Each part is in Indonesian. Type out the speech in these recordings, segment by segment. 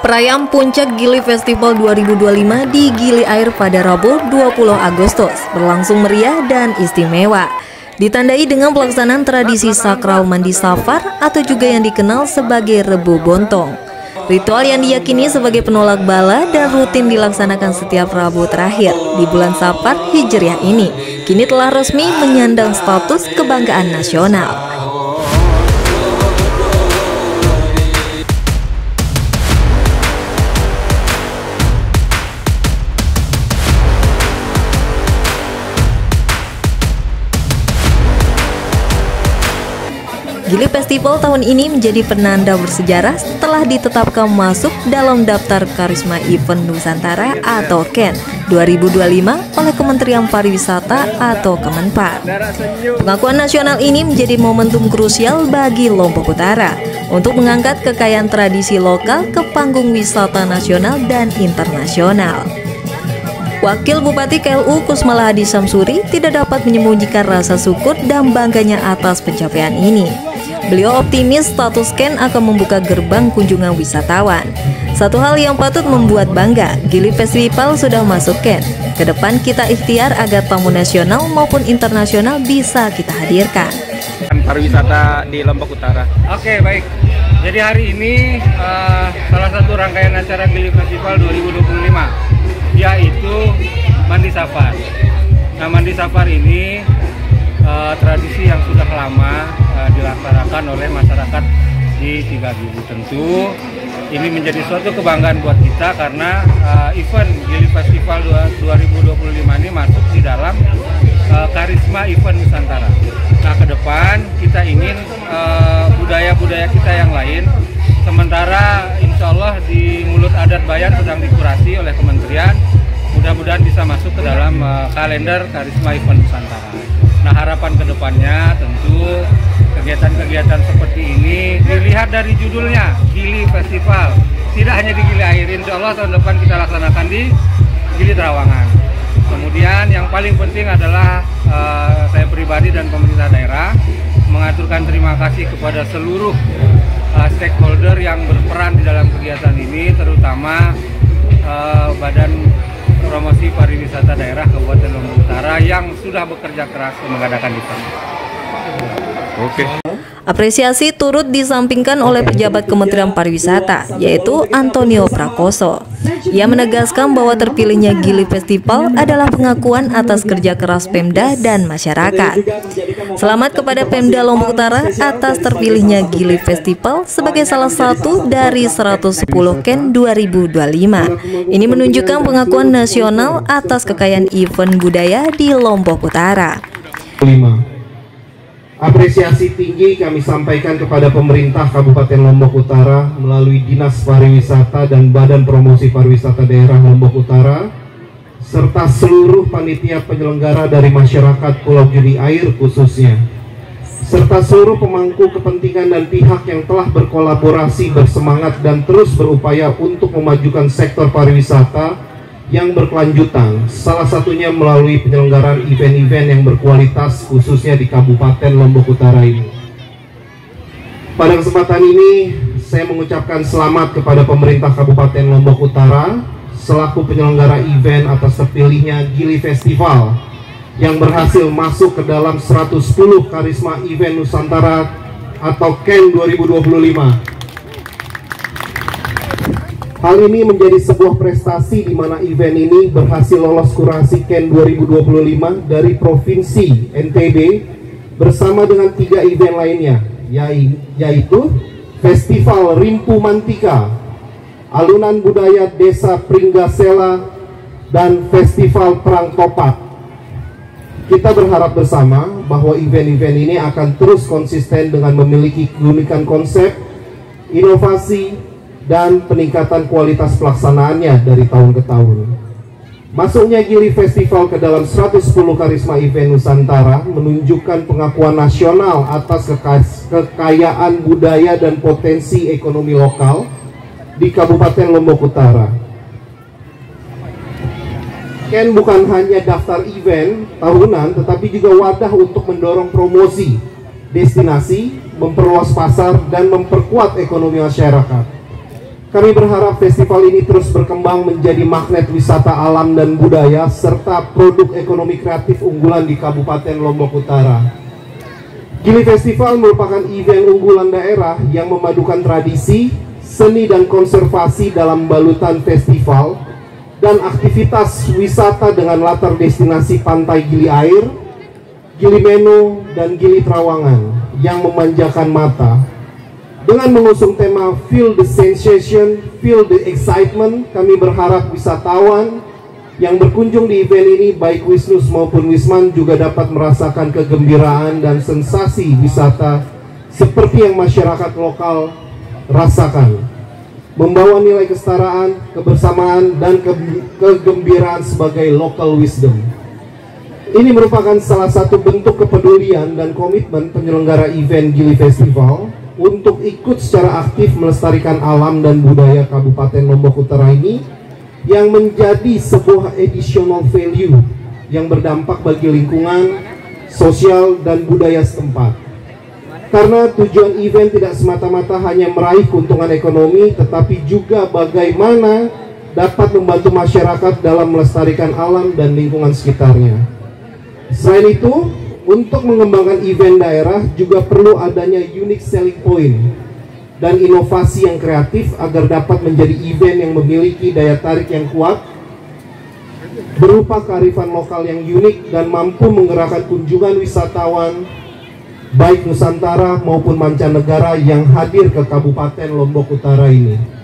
Perayaan Puncak Gili Festival 2025 di Gili Air pada Rabu 20 Agustus berlangsung meriah dan istimewa. Ditandai dengan pelaksanaan tradisi sakral mandi safar atau juga yang dikenal sebagai Rebu Bontong. Ritual yang diyakini sebagai penolak bala dan rutin dilaksanakan setiap Rabu terakhir di bulan Safar Hijriah ini kini telah resmi menyandang status kebanggaan nasional. Gili Festival tahun ini menjadi penanda bersejarah setelah ditetapkan masuk dalam daftar Karisma Event Nusantara atau KEN 2025 oleh Kementerian Pariwisata atau Kemenpar. Pengakuan nasional ini menjadi momentum krusial bagi Lombok Utara untuk mengangkat kekayaan tradisi lokal ke panggung wisata nasional dan internasional. Wakil Bupati KLU Kusmala Hadi Samsuri tidak dapat menyembunyikan rasa syukur dan bangganya atas pencapaian ini. Beliau optimis status KEN akan membuka gerbang kunjungan wisatawan. Satu hal yang patut membuat bangga, Gili Festival sudah masuk KEN. Kedepan kita ikhtiar agar tamu nasional maupun internasional bisa kita hadirkan. Pariwisata di Lombok Utara. Oke, baik. Jadi hari ini salah satu rangkaian acara Gili Festival 2025, yaitu Mandi Safar. Nah, Mandi Safar ini tradisi yang sudah lama dilaksanakan oleh masyarakat di Tiga Gili. Tentu ini menjadi suatu kebanggaan buat kita karena event Gili Festival 2025 ini masuk di dalam Karisma Event Nusantara. Nah, ke depan kita ingin budaya-budaya kita yang lain, sementara insya Allah di Mulut Adat Bayan sedang dikurasi oleh kementerian, mudah-mudahan bisa masuk ke dalam kalender Karisma Event Nusantara. Nah, harapan kedepannya tentu kegiatan-kegiatan seperti ini dilihat dari judulnya Gili Festival, tidak hanya di Gili Air. Insya Allah tahun depan kita laksanakan di Gili Trawangan. Kemudian yang paling penting adalah saya pribadi dan pemerintah daerah mengaturkan terima kasih kepada seluruh stakeholder yang berperan di dalam kegiatan ini, terutama Badan Promosi Pariwisata Daerah Kabupaten Lombok Utara yang sudah bekerja keras mengadakan event. Oke. Apresiasi turut disampingkan oleh pejabat Kementerian Pariwisata, yaitu Antonio Prakoso. Ia menegaskan bahwa terpilihnya Gili Festival adalah pengakuan atas kerja keras Pemda dan masyarakat. Selamat kepada Pemda Lombok Utara atas terpilihnya Gili Festival sebagai salah satu dari 110 KEN 2025. Ini menunjukkan pengakuan nasional atas kekayaan event budaya di Lombok Utara. Apresiasi tinggi kami sampaikan kepada pemerintah Kabupaten Lombok Utara melalui Dinas Pariwisata dan Badan Promosi Pariwisata Daerah Lombok Utara, serta seluruh panitia penyelenggara dari masyarakat Pulau Gili Air khususnya, serta seluruh pemangku kepentingan dan pihak yang telah berkolaborasi, bersemangat dan terus berupaya untuk memajukan sektor pariwisata yang berkelanjutan, salah satunya melalui penyelenggaraan event-event yang berkualitas khususnya di Kabupaten Lombok Utara ini. Pada kesempatan ini, saya mengucapkan selamat kepada pemerintah Kabupaten Lombok Utara selaku penyelenggara event atas terpilihnya Gili Festival yang berhasil masuk ke dalam 110 Karisma Event Nusantara atau KEN 2025. Hal ini menjadi sebuah prestasi di mana event ini berhasil lolos kurasi KEN 2025 dari Provinsi NTB bersama dengan 3 event lainnya, yaitu Festival Rimpu Mantika, Alunan Budaya Desa Pringgasela, dan Festival Perang Topak. Kita berharap bersama bahwa event-event ini akan terus konsisten dengan memiliki keunikan konsep, inovasi, dan peningkatan kualitas pelaksanaannya dari tahun ke tahun. Masuknya Gili Festival ke dalam 110 Karisma Event Nusantara menunjukkan pengakuan nasional atas kekayaan budaya dan potensi ekonomi lokal di Kabupaten Lombok Utara. KEN bukan hanya daftar event tahunan, tetapi juga wadah untuk mendorong promosi destinasi, memperluas pasar, dan memperkuat ekonomi masyarakat. Kami berharap festival ini terus berkembang menjadi magnet wisata alam dan budaya serta produk ekonomi kreatif unggulan di Kabupaten Lombok Utara. Gili Festival merupakan event unggulan daerah yang memadukan tradisi, seni dan konservasi dalam balutan festival dan aktivitas wisata dengan latar destinasi pantai Gili Air, Gili Meno, dan Gili Trawangan yang memanjakan mata. Dengan mengusung tema Feel the Sensation, Feel the Excitement, kami berharap wisatawan yang berkunjung di event ini baik Wisnus maupun Wisman juga dapat merasakan kegembiraan dan sensasi wisata seperti yang masyarakat lokal rasakan, membawa nilai kesetaraan, kebersamaan, dan kegembiraan sebagai local wisdom. Ini merupakan salah satu bentuk kepedulian dan komitmen penyelenggara event Gili Festival untuk ikut secara aktif melestarikan alam dan budaya Kabupaten Lombok Utara ini yang menjadi sebuah additional value yang berdampak bagi lingkungan, sosial, dan budaya setempat. Karena tujuan event tidak semata-mata hanya meraih keuntungan ekonomi, tetapi juga bagaimana dapat membantu masyarakat dalam melestarikan alam dan lingkungan sekitarnya. Selain itu, untuk mengembangkan event daerah juga perlu adanya unique selling point dan inovasi yang kreatif agar dapat menjadi event yang memiliki daya tarik yang kuat berupa kearifan lokal yang unik dan mampu menggerakkan kunjungan wisatawan baik Nusantara maupun mancanegara yang hadir ke Kabupaten Lombok Utara ini.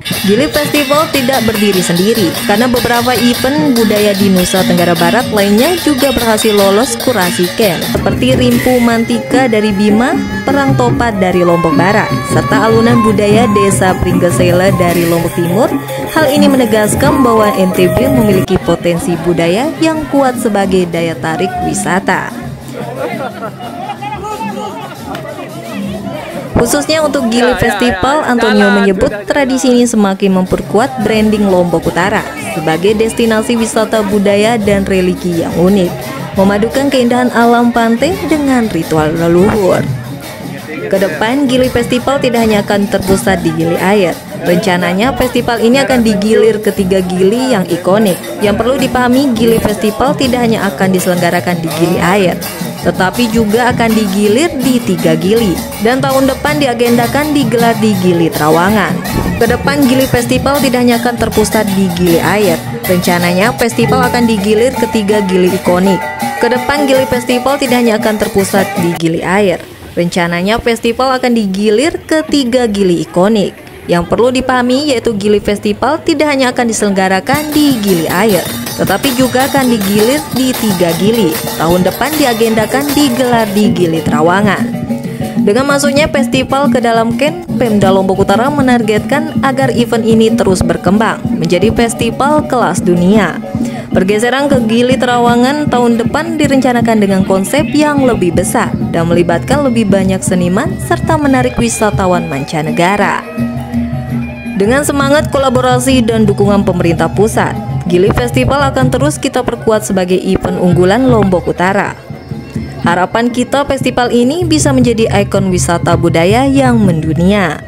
Gili Festival tidak berdiri sendiri, karena beberapa event budaya di Nusa Tenggara Barat lainnya juga berhasil lolos kurasi Ken, seperti Rimpu Mantika dari Bima, Perang Topat dari Lombok Barat, serta alunan budaya Desa Pringgesela dari Lombok Timur. Hal ini menegaskan bahwa NTB memiliki potensi budaya yang kuat sebagai daya tarik wisata. Khususnya untuk Gili Festival, Antonio menyebut tradisi ini semakin memperkuat branding Lombok Utara sebagai destinasi wisata budaya dan religi yang unik, memadukan keindahan alam pantai dengan ritual leluhur. Kedepan, Gili Festival tidak hanya akan terpusat di Gili Air. Rencananya festival ini akan digilir ke 3 gili yang ikonik. Yang perlu dipahami, Gili Festival tidak hanya akan diselenggarakan di Gili Air, tetapi juga akan digilir di 3 gili, dan tahun depan diagendakan digelar di Gili Trawangan. Kedepan, Gili Festival tidak hanya akan terpusat di Gili Air. Rencananya festival akan digilir ke 3 gili ikonik. Kedepan, Gili Festival tidak hanya akan terpusat di Gili Air. Rencananya festival akan digilir ke 3 gili ikonik. Yang perlu dipahami yaitu Gili Festival tidak hanya akan diselenggarakan di Gili Air, tetapi juga akan digilir di 3 gili. Tahun depan diagendakan digelar di Gili Trawangan. Dengan masuknya festival ke dalam Ken, Pemda Lombok Utara menargetkan agar event ini terus berkembang menjadi festival kelas dunia. Pergeseran ke Gili Trawangan tahun depan direncanakan dengan konsep yang lebih besar dan melibatkan lebih banyak seniman serta menarik wisatawan mancanegara. Dengan semangat kolaborasi dan dukungan pemerintah pusat, Gili Festival akan terus kita perkuat sebagai event unggulan Lombok Utara. Harapan kita festival ini bisa menjadi ikon wisata budaya yang mendunia.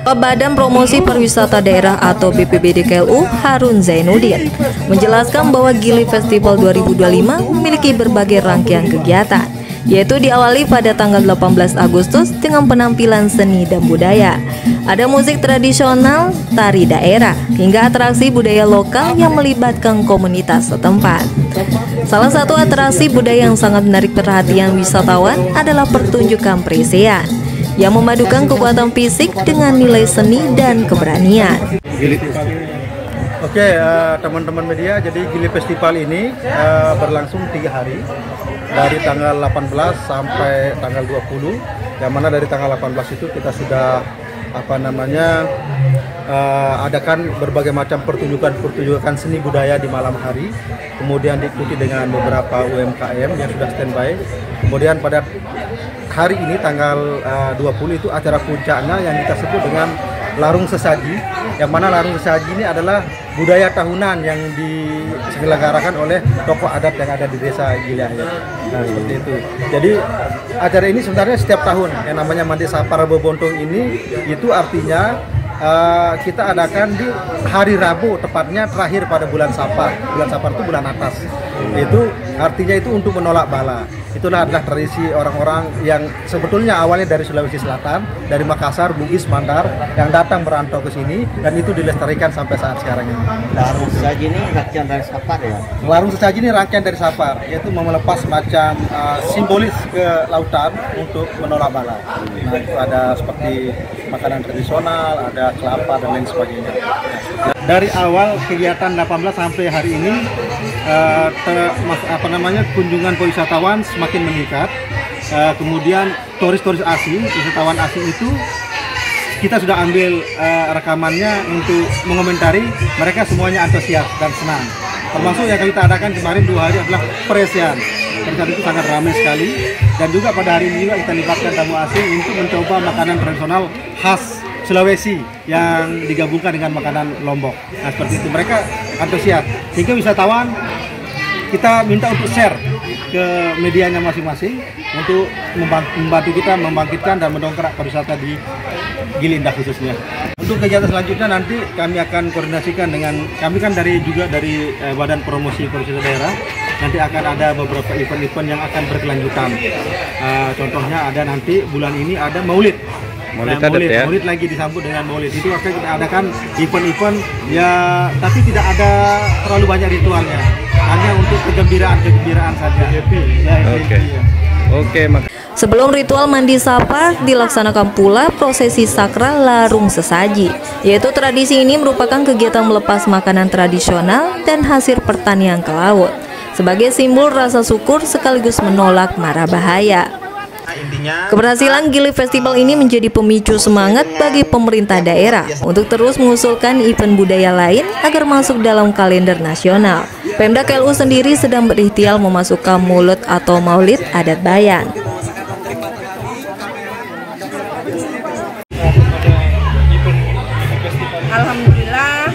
Badan Promosi Pariwisata Daerah atau BPBD KLU, Harun Zainuddin, menjelaskan bahwa Gili Festival 2025 memiliki berbagai rangkaian kegiatan, yaitu diawali pada tanggal 18 Agustus dengan penampilan seni dan budaya. Ada musik tradisional, tari daerah, hingga atraksi budaya lokal yang melibatkan komunitas setempat. Salah satu atraksi budaya yang sangat menarik perhatian wisatawan adalah pertunjukan Presean, yang memadukan kekuatan fisik dengan nilai seni dan keberanian. Oke, teman-teman media, jadi Gili Festival ini berlangsung 3 hari, dari tanggal 18 sampai tanggal 20, yang mana dari tanggal 18 itu kita sudah adakan berbagai macam pertunjukan seni budaya di malam hari, kemudian diikuti dengan beberapa UMKM yang sudah standby. Kemudian pada hari ini tanggal 20 itu acara puncaknya yang kita sebut dengan Larung Sesaji, yang mana Larung Sesaji ini adalah budaya tahunan yang diselenggarakan oleh tokoh adat yang ada di desa Gili Air. Nah, seperti itu. Jadi acara ini sebenarnya setiap tahun yang namanya Mandi Sapar Bobontong ini, itu artinya kita adakan di hari Rabu, tepatnya terakhir pada bulan Safar. Bulan Safar itu bulan atas. Itu artinya itu untuk menolak bala. Itulah adalah tradisi orang-orang yang sebetulnya awalnya dari Sulawesi Selatan, dari Makassar, Bugis, Mandar, yang datang merantau ke sini, dan itu dilestarikan sampai saat sekarang ini. Larung sesaji ini rangkaian dari Safar ya? Larung sesaji ini rangkaian dari Safar, yaitu melepas macam simbolis ke lautan untuk menolak bala. Nah, itu ada seperti makanan tradisional, ada kelapa dan lain sebagainya. Dari awal kegiatan 18 sampai hari ini, kunjungan wisatawan semakin meningkat. Kemudian turis-turis asing, wisatawan asing itu kita sudah ambil rekamannya untuk mengomentari, mereka semuanya antusias dan senang. Termasuk yang kita adakan kemarin 2 hari adalah peresian. Peresian itu sangat ramai sekali, dan juga pada hari ini juga kita libatkan tamu asing untuk mencoba makanan tradisional khas Sulawesi yang digabungkan dengan makanan Lombok. Nah, seperti itu, mereka antusias. Sehingga wisatawan kita minta untuk share ke medianya masing-masing untuk membantu kita membangkitkan dan mendongkrak pariwisata di Gili Indah khususnya. Untuk kegiatan selanjutnya nanti kami akan koordinasikan dengan, kami kan dari Badan Promosi Pariwisata Daerah, nanti akan ada beberapa event-event yang akan berkelanjutan. Contohnya ada nanti bulan ini ada Maulid. Maulid lagi disambut dengan Maulid. Itu akan kita adakan event-event ya, tapi tidak ada terlalu banyak ritualnya, hanya untuk kegembiraan saja. Oke. Sebelum ritual mandi sapa, dilaksanakan pula prosesi sakral larung sesaji, yaitu tradisi ini merupakan kegiatan melepas makanan tradisional dan hasil pertanian ke laut sebagai simbol rasa syukur sekaligus menolak mara bahaya. Keberhasilan Gili Festival ini menjadi pemicu semangat bagi pemerintah daerah untuk terus mengusulkan event budaya lain agar masuk dalam kalender nasional. Pemda KLU sendiri sedang berikhtiar memasukkan Mulut atau Maulid adat Bayan. Alhamdulillah,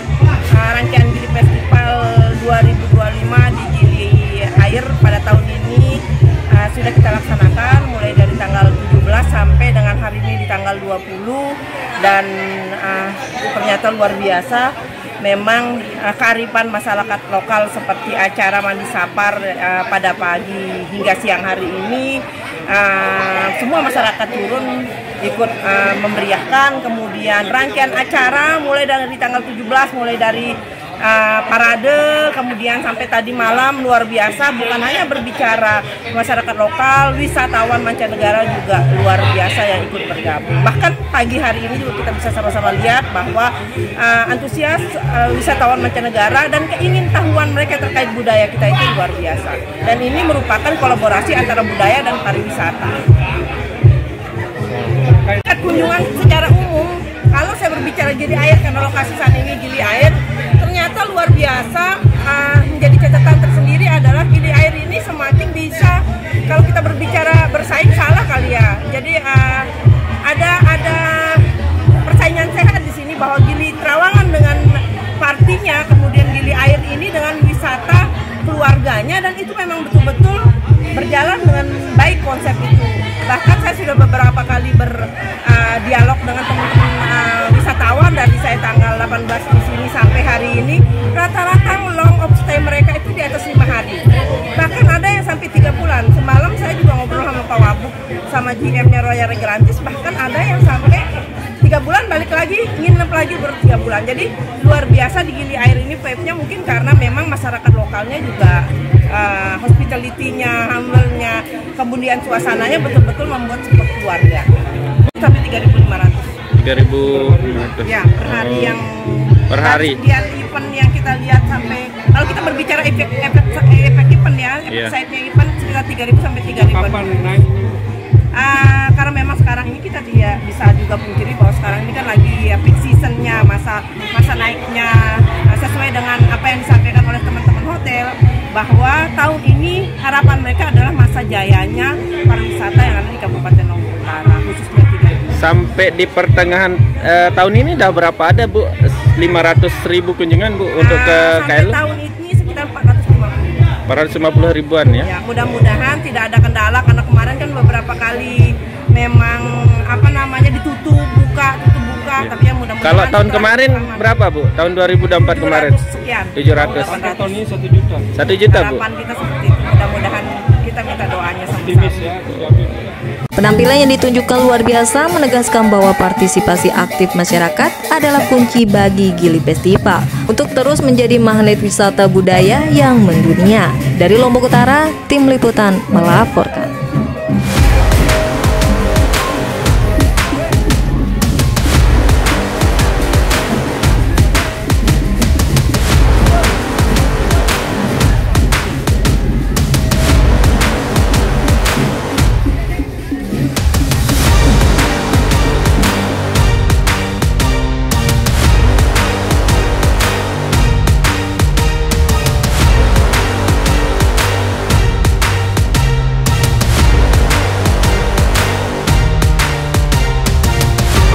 rangkaian Gili Festival 2025 di Gili Air pada tahun ini sudah kita laksanakan mulai dari tanggal 17 sampai dengan hari ini di tanggal 20, dan ternyata luar biasa. Memang kearifan masyarakat lokal seperti acara mandi sapar pada pagi hingga siang hari ini, semua masyarakat turun ikut memeriahkan. Kemudian rangkaian acara mulai dari tanggal 17, mulai dari parade, kemudian sampai tadi malam luar biasa. Bukan hanya berbicara masyarakat lokal, wisatawan mancanegara juga luar biasa yang ikut bergabung. Bahkan pagi hari ini juga kita bisa sama-sama lihat bahwa antusias wisatawan mancanegara dan keingintahuan mereka terkait budaya kita itu luar biasa. Dan ini merupakan kolaborasi antara budaya dan pariwisata. Kunjungan secara umum, kalau saya berbicara Gili Air, karena lokasi saat ini Gili Air, ternyata luar biasa. Menjadi catatan tersendiri adalah Gili Air ini semakin bisa, kalau kita berbicara bersaing salah kali ya. Jadi ada persaingan sehat di sini, bahwa Gili Trawangan dengan partinya, kemudian Gili Air ini dengan wisata keluarganya, dan itu memang betul-betul berjalan dengan baik konsep itu. Bahkan saya sudah beberapa kali berdialog dengan teman-teman wisatawan dari saya tanggal 18 di sini sampai hari ini, rata-rata long of stay mereka itu di atas 5 hari. Bahkan ada yang sampai 3 bulan. Semalam saya juga ngobrol sama Pak Wabuk, sama GM-nya Royal Regrantis, bahkan ada yang sampai 3 bulan balik lagi, nginep lagi baru 3 bulan. Jadi luar biasa di Gili Air ini vibe-nya, mungkin karena memang masyarakat lokalnya juga hospitality-nya, humble-nya, kemudian suasananya betul-betul membuat seperti keluarga. Sampai 3.500. 3.500. Ya, per hari yang per hari. Lihat event yang kita lihat sampai, kalau kita berbicara efek event ya, site-nya event sekitar 3.000 sampai 3.000. Kapan naik? Karena memang sekarang ini kita bisa juga pungkiri bahwa sekarang ini kan lagi peak season-nya, masa naiknya, sesuai dengan apa yang disampaikan oleh teman-teman hotel, bahwa tahun ini harapan mereka adalah masa jayanya pariwisata yang ada di Kabupaten Lombok Utara, khususnya 3.000. Sampai di pertengahan tahun ini udah berapa ada Bu? 500.000 kunjungan Bu untuk ke KLU? Sampai tahun ini sekitar 450 ribuan ya? Ya, mudah-mudahan tidak ada kendala, karena kemarin kan beberapa kali memang ditutup buka, tapi ya mudah-mudahan Kalau tahun kemarin berapa Bu? Tahun 2024 kemarin? 700. 8 tahun ini 1 juta. 1 juta Bu. Harapan kita seperti itu. Mudah-mudahan kita minta doanya sama-sama. Penampilan yang ditunjukkan luar biasa menegaskan bahwa partisipasi aktif masyarakat adalah kunci bagi Gili Festival untuk terus menjadi magnet wisata budaya yang mendunia. Dari Lombok Utara, tim liputan melaporkan.